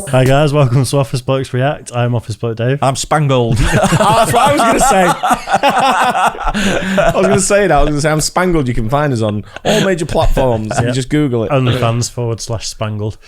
Hi guys, welcome to Office Blokes React. I'm Office Bloke Dave. I'm spangled. That's what I was going to say. I was going to say I'm spangled. You can find us on all major platforms. You just Google it. OnlyFans/spangled.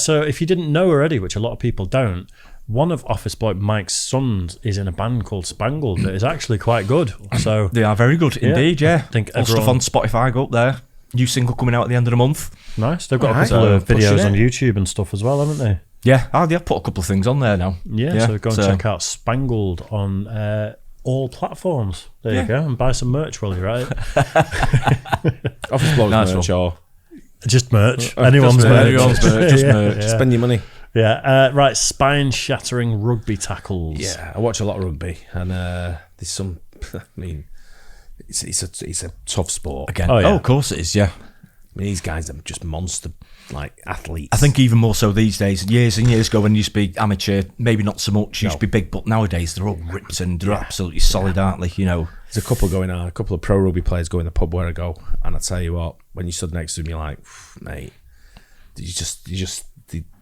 So if you didn't know already, which a lot of people don't, one of Office Bloke Mike's sons is in a band called Spangled that is actually quite good. So they are very good indeed, yeah. I think all stuff on Spotify, go up there. New single coming out at the end of the month. Nice. They've got a couple of videos on YouTube and stuff as well, haven't they? Yeah, I've put a couple of things on there now. Yeah, so go and check out Spangled on all platforms. There you go, and buy some merch while you're at it. Office Blokes merch or just merch. Anyone's merch. Just merch. Spend your money. Yeah, right. Spine-shattering rugby tackles. Yeah, I watch a lot of rugby, and there's some. I mean, it's a tough sport. Again, of course it is. Yeah, I mean, these guys are just monster athletes. I think even more so these days. Years and years ago, when you used to be amateur, maybe not so much. You used to be big, but nowadays they're all ripped and they're absolutely solid, aren't they? You know, there's a couple of pro rugby players go in the pub where I go, and I tell you what, when you stood next to them, you're like, mate,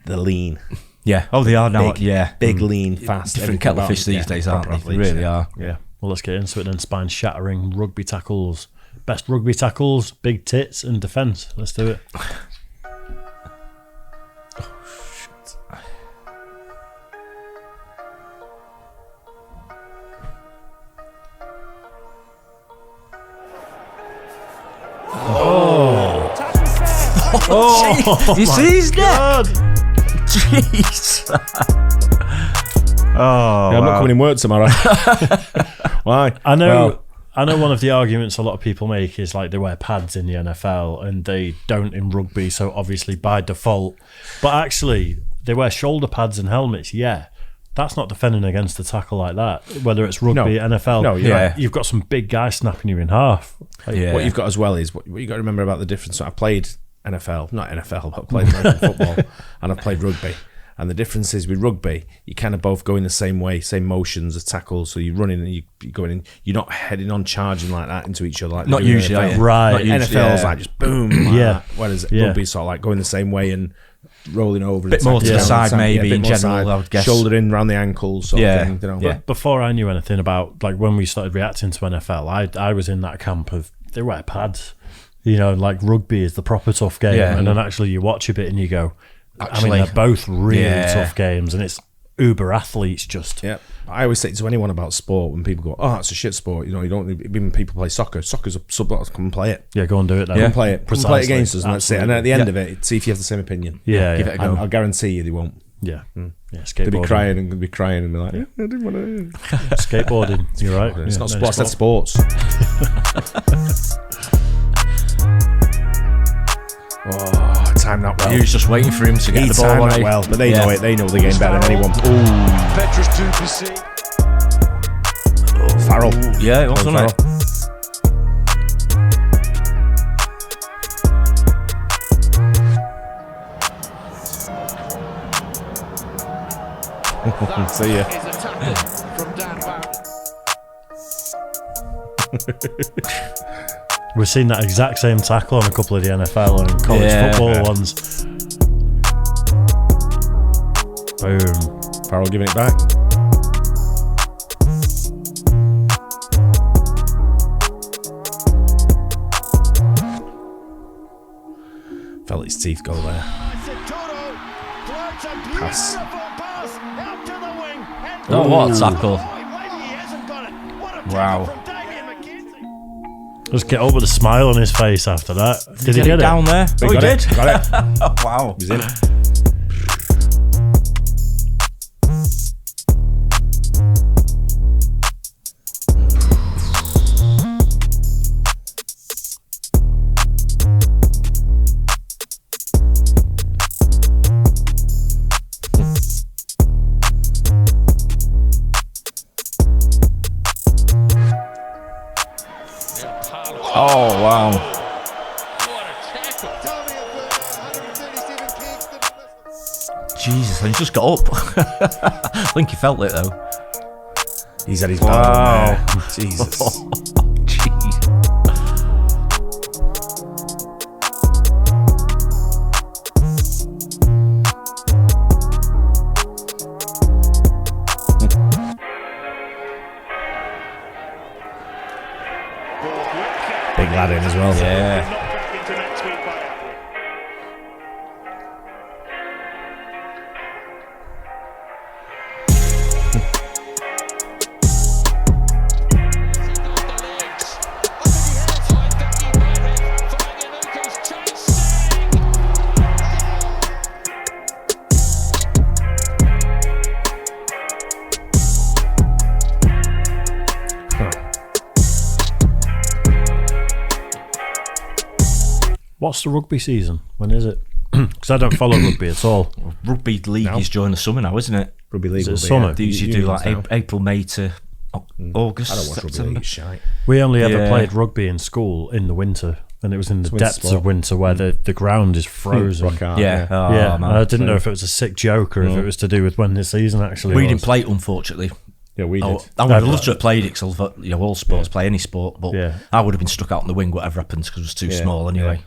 they're lean. Yeah. Oh, they are now. Big, lean, fast. Different kettle of fish these days, aren't they? They really are. Yeah. Well, let's get into it then. Spine-shattering rugby tackles. Best rugby tackles, big tits, and defence. Let's do it. Oh, you see his neck? Jeez. I'm not coming in work tomorrow. Why? I know one of the arguments a lot of people make is like they wear pads in the NFL and they don't in rugby, so obviously by default. But actually, they wear shoulder pads and helmets, That's not defending against the tackle like that, whether it's rugby, NFL. No, you've got some big guys snapping you in half. What you've got as well is, what you got to remember about the difference. So I've played NFL, not NFL, but I've played American football, and I've played rugby. And the difference is with rugby, you kind of both go in the same way, same motions as tackles. So you're running and you're going in. You're not heading on, charging like that into each other. Like not usually, right? Not usually, NFL's like just boom, like that. Whereas rugby's sort of like going the same way and rolling over. A bit more to the side, maybe in general. Side, I would guess shoulder in around the ankles. Sort of thing, you know? But before I knew anything about, like when we started reacting to NFL, I was in that camp of they wear pads. You know, like rugby is the proper tough game, and then actually you watch a bit and you go, I mean, they're both really tough games, and it's uber athletes just. Yeah, I always say to anyone about sport when people go, "Oh, it's a shit sport." You know, you don't even people play soccer. Soccer's a subsport. Come and play it. Yeah, go and do it. Then. Come play it. Come play it against us, and that's it. And at the end of it, see if you have the same opinion. Give it a go. I'll guarantee you they won't. Yeah, skateboarding. They'll be crying and be like, I didn't want to. Skateboarding. You're right. It's not sports. That's sports. Oh, timed that well. He was just waiting for him to get the ball. Timed that well, but they know it. They know the game better than anyone. Petrus Duplessis. Farrell. Yeah, it was, wasn't it? See ya. We've seen that exact same tackle on a couple of the NFL and college football ones. Boom. Farrell giving it back. Felt his teeth go there. Pass. Oh, what a tackle. Wow. Just get up with a smile on his face after that. Did he get it down there? He did. Got it. Wow. He's in. Oh, wow. Jesus, and he just got up. I think he felt it, though. He's had his battle on there. Jesus. Jeez. lad in as well. Yeah. What's the rugby season? When is it? Because I don't follow rugby at all. Rugby league is during the summer now, isn't it? Rugby league Is it will be, summer? yeah. They usually do like now. April, May to August. I don't watch rugby September. league. It's shite. We only ever Yeah. played rugby in school in the winter, and it was in the winter depths sport. of winter where the ground is frozen. Rock hard, Yeah. Oh, Yeah, man. I didn't know if it was a sick joke or if it was to do with when the season actually We was. didn't play it, unfortunately. Yeah, we did. I would have loved to have played it because all sports play any sport, but Yeah. I would have been stuck out in the wing whatever happens because it was too Yeah, small anyway.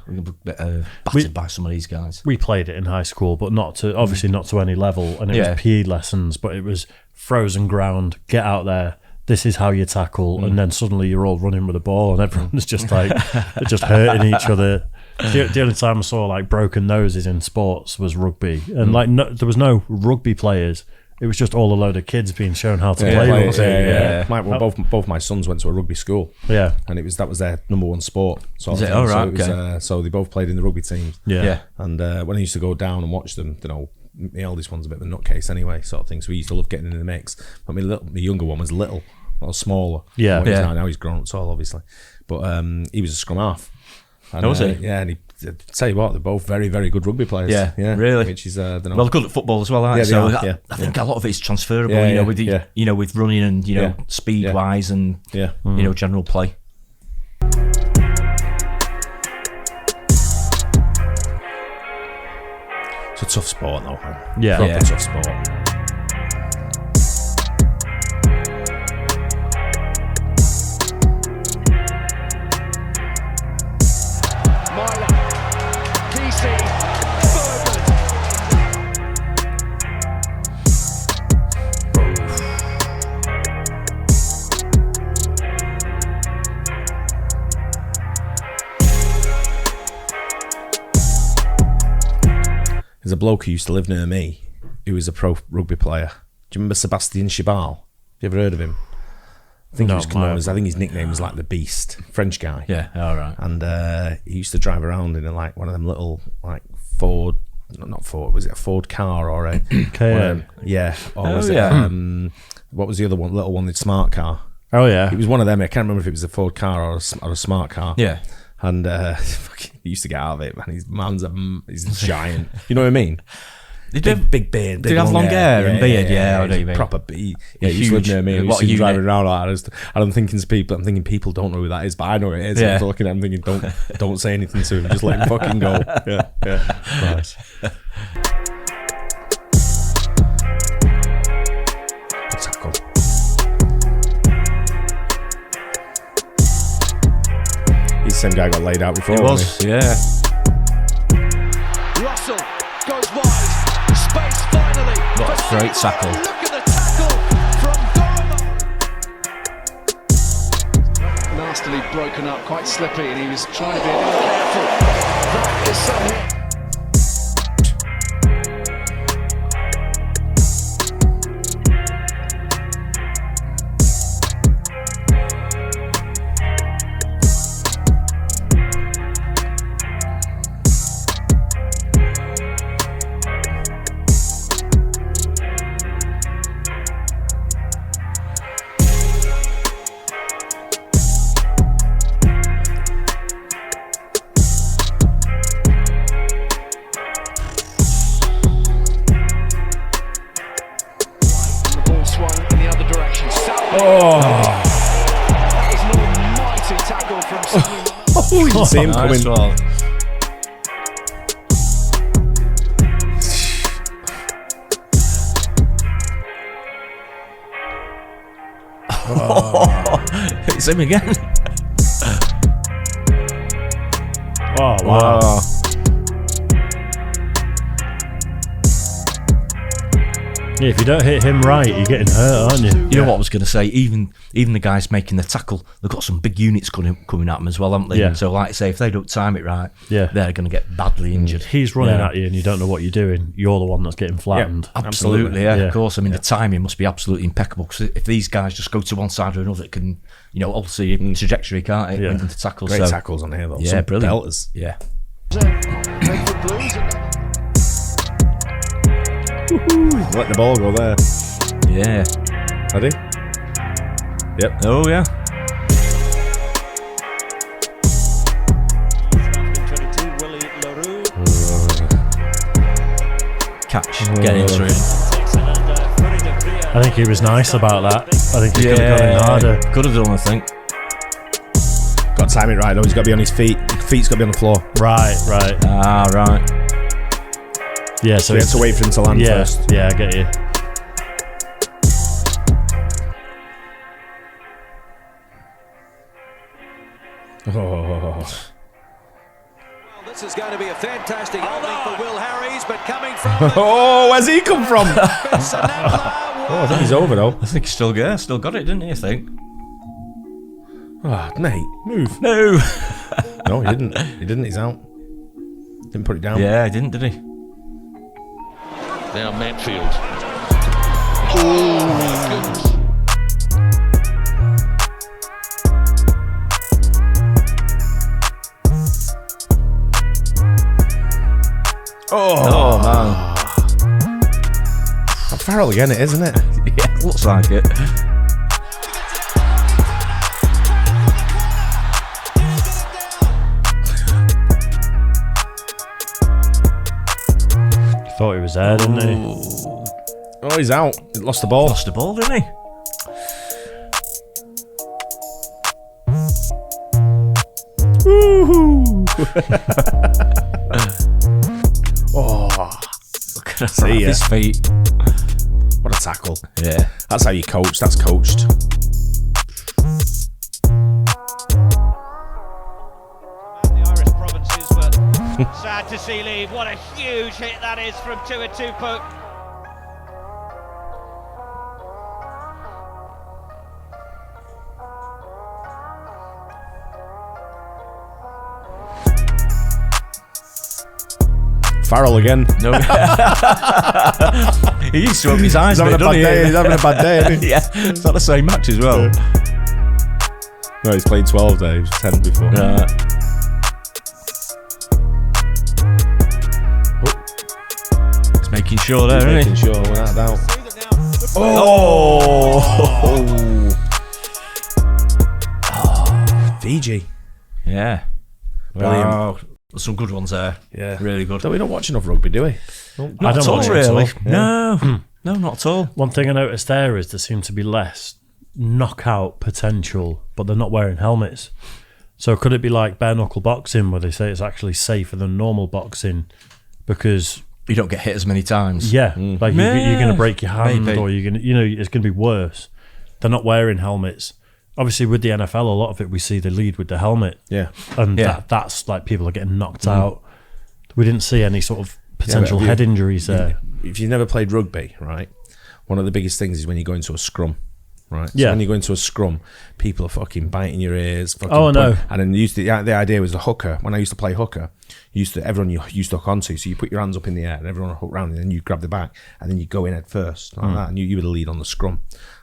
Battered by some of these guys. We played it in high school, but not to obviously not to any level, and it Yeah. was PE lessons, but it was frozen ground. Get out there. This is how you tackle, and then suddenly you're all running with a ball, and everyone's just like they're just hurting each other. The only time I saw like broken noses in sports was rugby, and like there was no rugby players. It was just all a load of kids being shown how to play rugby. Both my sons went to a rugby school. Yeah. And that was their number one sport. So Is it? Oh, right, okay. So they both played in the rugby teams. Yeah. And when I used to go down and watch them, my eldest one's a bit of a nutcase anyway, sort of thing. So we used to love getting in the mix. But my younger one was little, a little smaller. Yeah. Well, Yeah. Now he's grown up tall, obviously. But he was a scrum half. And, Was he? Yeah, and tell you what, they're both very, very good rugby players. Yeah, really. Which is, I don't know. Well, good at football as well, aren't Yeah, they? they So are, yeah. I think a lot of it is transferable, Yeah, with yeah. with running and Yeah. speed Yeah. wise and Yeah. general play. It's a tough sport, though, man. Yeah. Proper Yeah. tough sport. Myler, PC, Bergman. There's a bloke who used to live near me who was a pro rugby player. Do you remember Sebastian Chibal? Have you ever heard of him? I think No, he was known no. as, I think his nickname was like the Beast, French guy. Yeah, all right. And he used to drive around in like one of them little like Ford, not Ford, was it a Ford car or a KM? Yeah. Or was yeah. it, what was the other one? Little one, the smart car. Oh yeah. It was one of them. I can't remember if it was a Ford car or a smart car. Yeah. And he used to get out of it, man. His man's he's a giant. You know what I mean? Big beard. Did he have long hair and beard? Yeah, I know what you mean. Proper beard. Yeah, he used to live near me. What He used to a be driving unit. around like that. I'm thinking people don't know who that is, but I know who it is. Yeah. I'm looking at him thinking, don't say anything to him. Just let him fucking go. Yeah. Nice. Good tackle. He's the same guy got laid out before. It was, wasn't yeah. Russell goes wide. Space finally. What a for great Seymour. tackle. Look at the tackle from Gorham. Nastily broken up, quite slippy, and he was trying to be a little careful. That is some hit. The ball swung in the other direction. That is an almighty tackle from Seymour. he? You can see him Nice coming. one. It's him again. Oh wow. Yeah, if you don't hit him right, you're getting hurt, aren't you? You know what I was going to say? Even the guys making the tackle, they've got some big units coming at them as well, haven't they? Yeah. And so, like I say, if they don't time it right, Yeah. they're going to get badly injured. He's running at you and you don't know what you're doing. You're the one that's getting flattened. Absolutely, yeah, Yeah. of course. I mean, the timing must be absolutely impeccable, because if these guys just go to one side or another, it can, alter your trajectory, can't it? Yeah. Into the tackle. Great so, tackles on here, though. Yeah, Some brilliant. belters. Yeah. Redford Blues. Let the ball go there. Yeah. Ready? Yep. Oh, yeah. Catch. Get into it. I think he was nice about that. I think he could have gone in harder. Could have done, I think. Got to time it right, though. He's got to be on his feet. His feet's got to be on the floor. Right. Ah, right. Yeah, So we had to wait for him to land first. Yeah, I get you. Oh. This is going to be a fantastic opening for Will Harries, but coming from Oh, where's he come from? oh, I think he's over, though. I think he still got it, didn't he, I think? Oh, mate, move. No. No, he didn't. He didn't. He's out. Didn't put it down. Yeah, he didn't, did he? Now Manfield. Oh my goodness. Oh, man. Farrell again, it isn't it? Yeah, looks like it. Thought he was there, didn't he? Oh, he's out. He lost the ball. Lost the ball, didn't he? Oh, Look at See ya. his feet. what a tackle. Yeah. That's how you coach. That's coached. The Irish provinces, but sad to see leave. What a huge hit that is from Tuatupu. Farrell again. No. He used to open his eyes He's having a bad day. He's having a bad day, isn't he? Yeah. It's not the same match as well. No, he's played 12 there. He was 10 before. Right. He's making sure there, isn't Making he? sure, without doubt. Fiji. Yeah. Brilliant. Wow. There's some good ones there. Yeah. Really good. So we don't watch enough rugby, do we? Not I don't at all, watch it at really. all. No. No, not at all. One thing I noticed there is there seemed to be less knockout potential, but they're not wearing helmets. So could it be like bare knuckle boxing, where they say it's actually safer than normal boxing because You don't get hit as many times. like you're going to break your hand, Maybe. or you're going to, it's going to be worse. They're not wearing helmets. Obviously, with the NFL, a lot of it we see they lead with the helmet, Yeah. and Yeah. that's like people are getting knocked out. We didn't see any sort of potential but head injuries there. If you've never played rugby, right, one of the biggest things is when you go into a scrum, right? So Yeah. when you go into a scrum, people are fucking biting your ears. Fucking Oh, I know. And then the idea was the hooker. When I used to play hooker, everyone you used to hook onto. So you put your hands up in the air and everyone would hook round, and then you grab the back and then you go in head first like that, and you were the lead on the scrum.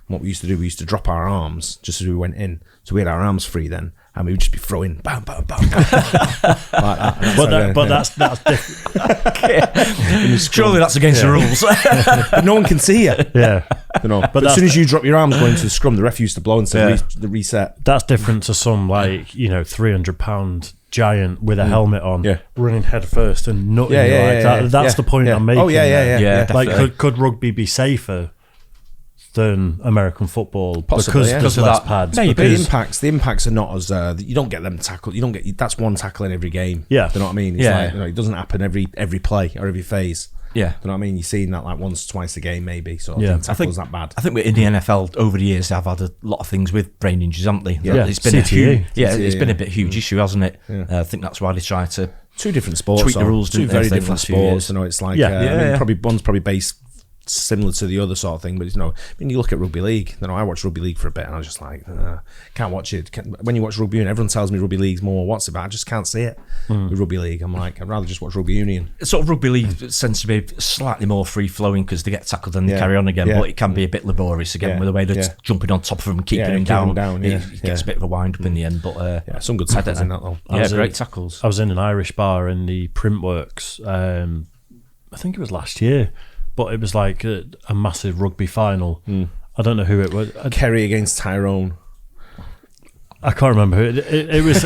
And what we used to do, we used to drop our arms just as we went in. So we had our arms free then, and we would just be throwing bam, bam, bam, bam, like that. And That's different. Surely that's against the rules. but no one can see you. Yeah. But as soon as you drop your arms going to the scrum, the ref used to blow and say the reset. That's different to some 300-pound giant with a helmet on, Yeah. running head first and nutting Yeah, you yeah, like yeah, that. yeah. That's Yeah. the point Yeah. I'm making. Oh, yeah, yeah, there. yeah. Yeah, Like, definitely. could rugby be safer than American football Possibly, because yeah. there's Because of less that. pads? Maybe. Because The impacts are not as you don't get them tackled. You don't get that's one tackle in every game. Yeah. Do you know what I mean? It's Yeah. like, it doesn't happen every play or every phase. Yeah. Do you know what I mean? You're seeing that like once, twice a game, maybe. So Yeah. I think that bad. I think in the NFL over the years, they've had a lot of things with brain injuries, haven't they? Yeah. It's been a CTE. huge, it's been yeah. a bit huge issue, hasn't it? I think that's why they try to Two different sports. tweak the though. rules, Two didn't they, very for the different last few sports. years? You know, it's like Yeah. I mean, Yeah. one's probably based similar to the other sort of thing, but you know, I mean, you look at rugby league. You know, I watched rugby league for a bit, and I was just like, can't watch it. When you watch rugby union, everyone tells me rugby league's more what's it about. I just can't see it with rugby league. I'm like, I'd rather just watch rugby union. Sort of rugby league tends to be slightly more free flowing because they get tackled and they carry on again, but it can be a bit laborious again with the way they're jumping on top of them and keeping them down. It gets a bit of a wind up in the end, but some good tackles in that though. Great tackles. I was in an Irish bar in the Printworks. I think it was last year. But it was like a massive rugby final. I don't know who it was. Kerry against Tyrone. I can't remember who it was.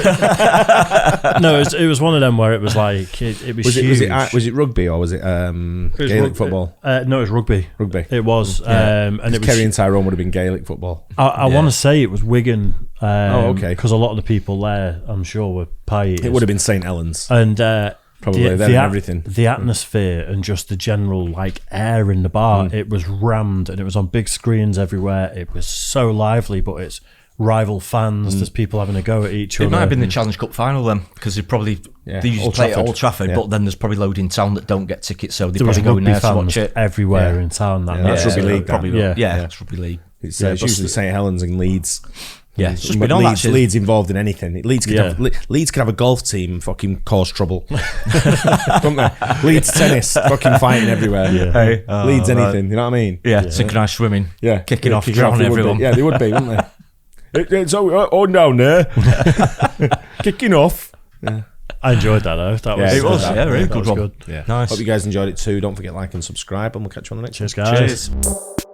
No, it was one of them where it was like it was huge. Was it rugby or was it Gaelic football? No, it was rugby. Rugby. It was, and it was Kerry and Tyrone would have been Gaelic football. I want to say it was Wigan. Okay. Because a lot of the people there, I'm sure, were pie eaters. It would have been St Helens. And probably and everything. The atmosphere and just the general like air in the bar, it was rammed and it was on big screens everywhere. It was so lively, but it's rival fans. There's people having a go at each other. It might have been the Challenge Cup final then, because they usually play at Old Trafford, but then there's probably loads in town that don't get tickets, so they probably go in there to watch it everywhere in town. That's rugby league. Probably, it's rugby league. It's usually St Helens and Leeds. Yeah, it's just been on that shit. Leeds involved in anything. Leeds could have a golf team and fucking cause trouble. Don't they? Leeds tennis, fucking fighting everywhere. Hey, Leeds anything, you know what I mean? Yeah, synchronised swimming. Yeah, kicking off, drowning everyone. Yeah, they would be, wouldn't they? It's on down there, kicking off. Yeah. I enjoyed that though. It was really good one. Yeah. Nice. Hope you guys enjoyed it too. Don't forget like and subscribe, and we'll catch you on the next one. Cheers, guys. Cheers.